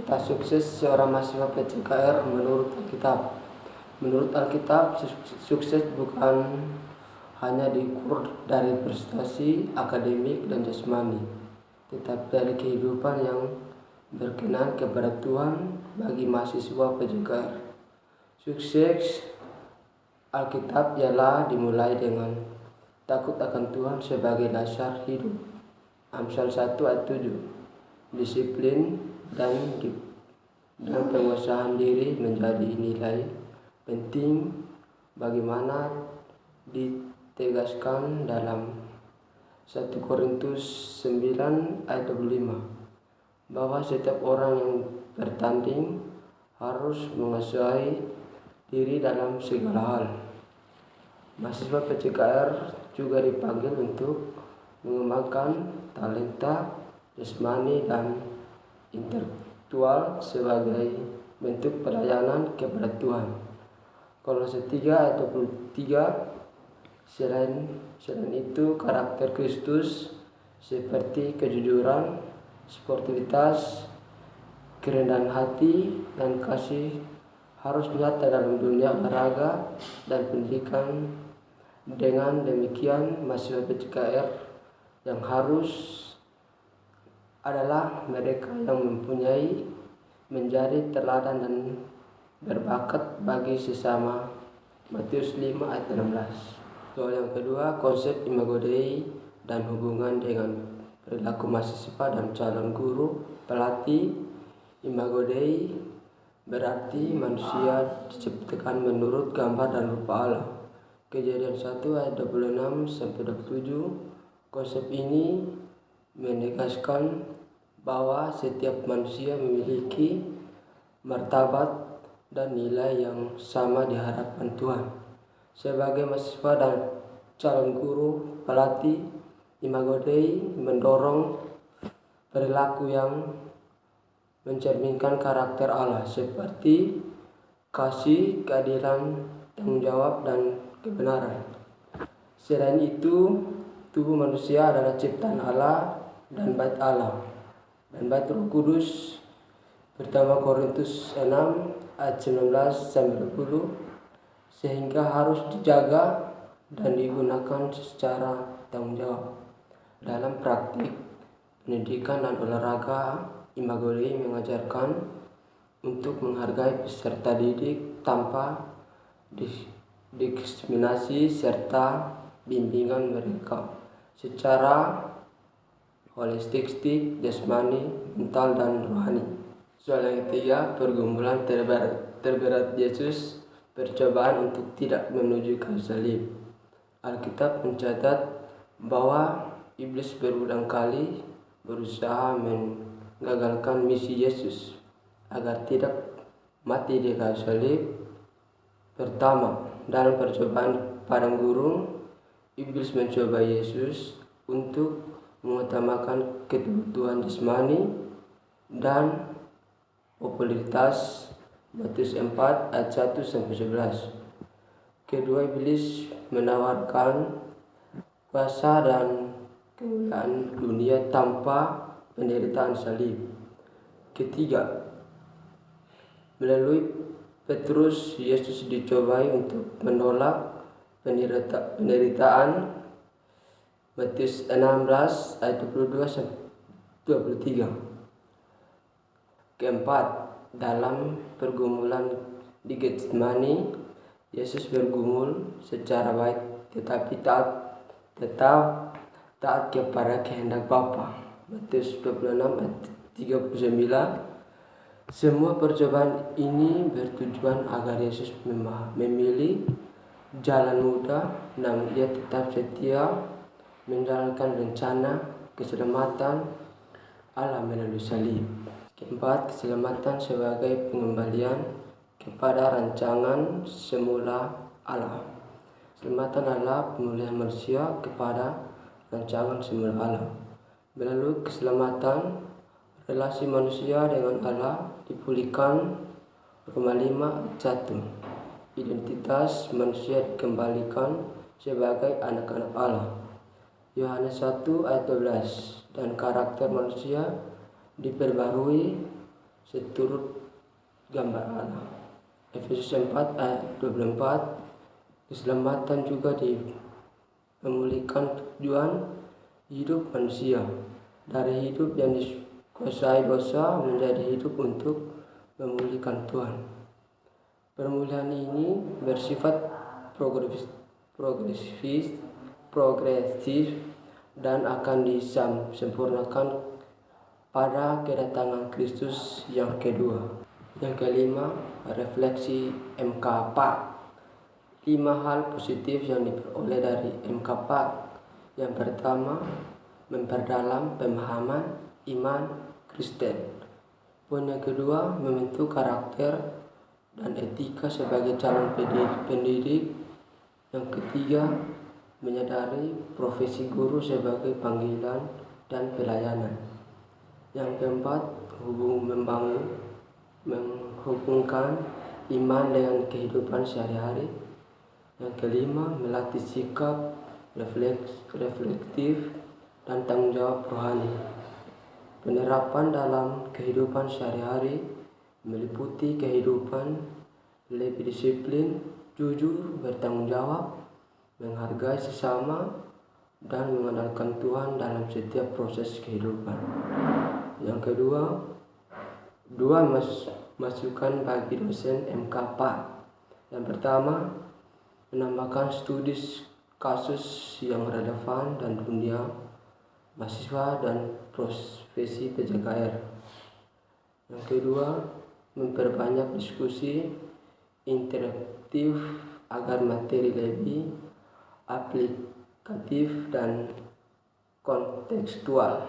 Cerita sukses seorang mahasiswa PCKR menurut Alkitab. Menurut Alkitab, sukses bukan hanya diukur dari prestasi akademik dan jasmani, tetapi dari kehidupan yang berkenan kepada Tuhan bagi mahasiswa PCKR. Sukses Alkitab ialah dimulai dengan takut akan Tuhan sebagai dasar hidup. Amsal 1 ayat 7. Disiplin dan penguasaan diri menjadi nilai penting bagaimana ditegaskan dalam 1 Korintus 9 ayat 25 bahwa setiap orang yang bertanding harus menguasai diri dalam segala hal. Mahasiswa PCKR juga dipanggil untuk mengembangkan talenta jasmani dan intelektual sebagai bentuk pelayanan kepada Tuhan. Kolose 3 ayat 23. Selain itu, karakter Kristus seperti kejujuran, sportivitas, kerendahan hati, dan kasih harus nyata dalam dunia olahraga dan pendidikan. Dengan demikian, mahasiswa PCKR yang harus adalah mereka yang mempunyai menjadi teladan dan berbakat bagi sesama. Matius 5 ayat 16. Soal yang kedua, konsep Imago Dei dan hubungan dengan perilaku mahasiswa dan calon guru pelatih. Imago Dei berarti manusia diciptakan menurut gambar dan rupa Allah. Kejadian 1 ayat 26-27. Konsep ini menegaskan bahwa setiap manusia memiliki martabat dan nilai yang sama di hadapan Tuhan. Sebagai mahasiswa dan calon guru pelatih, Imago Dei mendorong perilaku yang mencerminkan karakter Allah seperti kasih, keadilan, tanggung jawab, dan kebenaran. Selain itu, tubuh manusia adalah ciptaan Allah dan bait Allah dan bait Roh Kudus. Pertama Korintus 6 ayat 19-20, sehingga harus dijaga dan digunakan secara tanggung jawab. Dalam praktik pendidikan dan olahraga, Imago Dei mengajarkan untuk menghargai peserta didik tanpa diskriminasi serta bimbingan mereka secara holistik, jasmani, mental, dan rohani. Soal yang ketiga, pergumulan terberat Yesus, percobaan untuk tidak menuju kayu salib. Alkitab mencatat bahwa iblis berulang kali berusaha menggagalkan misi Yesus agar tidak mati di kayu salib. Pertama, dalam percobaan padang gurun, iblis mencoba Yesus untuk mengutamakan kebutuhan jasmani dan popularitas. Matius 4 ayat 1-11. Kedua, iblis menawarkan kuasa dan kemuliaan dunia tanpa penderitaan salib. Ketiga, melalui Petrus, Yesus dicobai untuk menolak penderitaan. Matius 16 ayat 22-23. Keempat, dalam pergumulan di Getsemani, Yesus bergumul secara baik tetapi tetap taat kepada kehendak Bapa. Matius 26 ayat 39. Semua percobaan ini bertujuan agar Yesus memilih jalan mudah, namun ia tetap setia menjalankan rencana keselamatan Allah melalui salib. Keempat, keselamatan sebagai pengembalian kepada rancangan semula Allah. Keselamatan adalah pemulihan manusia kepada rancangan semula Allah. Melalui keselamatan, relasi manusia dengan Allah dipulihkan. Roma 5 ayat 1. Identitas manusia dikembalikan sebagai anak-anak Allah. Yohanes 1 ayat 12. Dan karakter manusia diperbarui seturut gambar Allah. Efesus 4 ayat 24, keselamatan juga memulihkan tujuan hidup manusia dari hidup yang dikuasai dosa menjadi hidup untuk memulihkan Tuhan. Pemulihan ini bersifat progresif dan akan disempurnakan pada kedatangan Kristus yang kedua. Yang kelima, refleksi MK4. 5 hal positif yang diperoleh dari MK4. Yang pertama, memperdalam pemahaman iman Kristen. Poin yang kedua, membentuk karakter dan etika sebagai calon pendidik. Yang ketiga, menyadari profesi guru sebagai panggilan dan pelayanan. Yang keempat, menghubungkan iman dengan kehidupan sehari-hari. Yang kelima, melatih sikap reflektif dan tanggung jawab rohani. Penerapan dalam kehidupan sehari-hari meliputi kehidupan lebih disiplin, jujur, bertanggung jawab, menghargai sesama, dan mengandalkan Tuhan dalam setiap proses kehidupan. Yang kedua, 2 masukan bagi dosen MK4. Yang pertama, menambahkan studi kasus yang relevan dan dunia mahasiswa dan profesi penjaga air. Yang kedua, memperbanyak diskusi interaktif agar materi lebih aplikatif dan kontekstual.